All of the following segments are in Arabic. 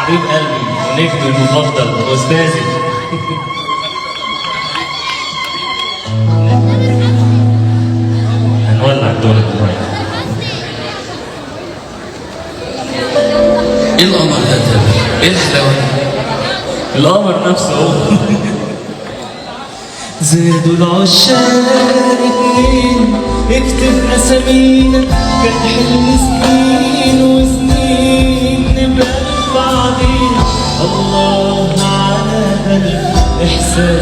حبيب قلبي ونجمي المفضل واستاذي. هنولع الدنيا دلوقتي. ايه القمر ده يا تامر؟ ايه الحلاوه دي؟ القمر نفسه اهو. زادوا العشاق اتنين اكتب اسامينا، كان حلم سنين وسنين نبقى بعضين. الله على الاحساس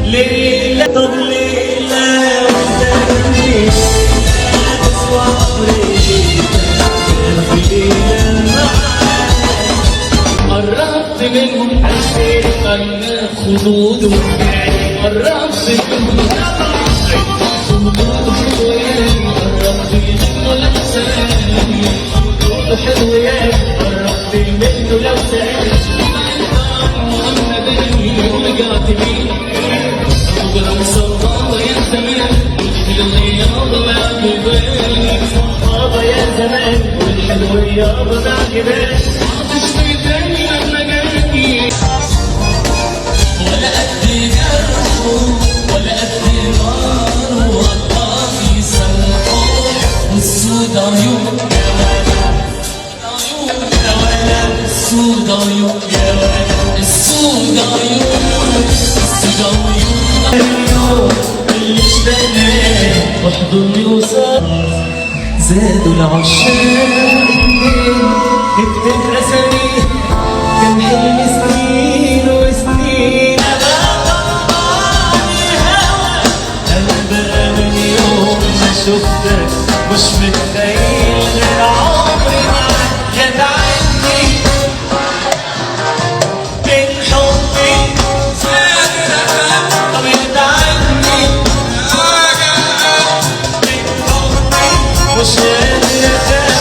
ليلة طب ليلة وتاني تسوى عمري في ليلة معاك. قربت منهم عشان قلنا خدوده، قربت منهم خدوده حلو يعني، قربت منه لو سالني خدوده حلو يعني، قربت منه لو سالني ورجعت بيه ولو صفاضة يا زمان والحلو يابا بعد بالي، صفاضة يا زمان والحلو يابا بعد بالي. ولا قد جرحه ولا قد ناره، والله في سلحه والسود عيون يا ولد، السود عيون يا ولد، السود عيون، السود عيون. اليوم اللي اشتقناه احضني وصار. زادوا العشاق اكتب اسامي، كان حلم سنين وسنين. انا بقى من يوم ما شفتك مش متخيل غير عمري معاك. جدعني من حبي طب ادعني من حبي مش قادر اكمل.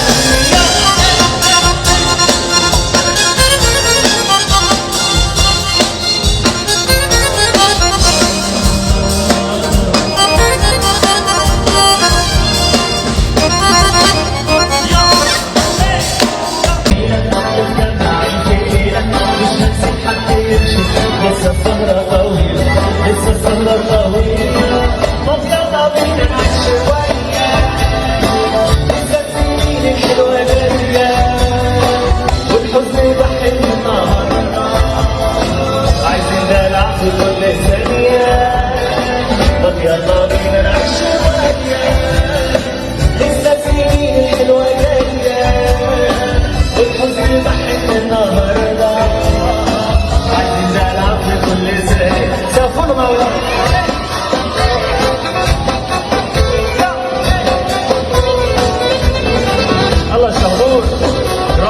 لسه السهرة طويلة، لسه السهرة طويلة، مبسوطة بينا شوية، لسه السنين الحلوة جاية، والحزن بحن النهاردة، عايزين دلع في كل ثانية. طب يلا بينا نعيش شوية، لسه السنين الحلوة جاية، والحزن بحن النهاردة.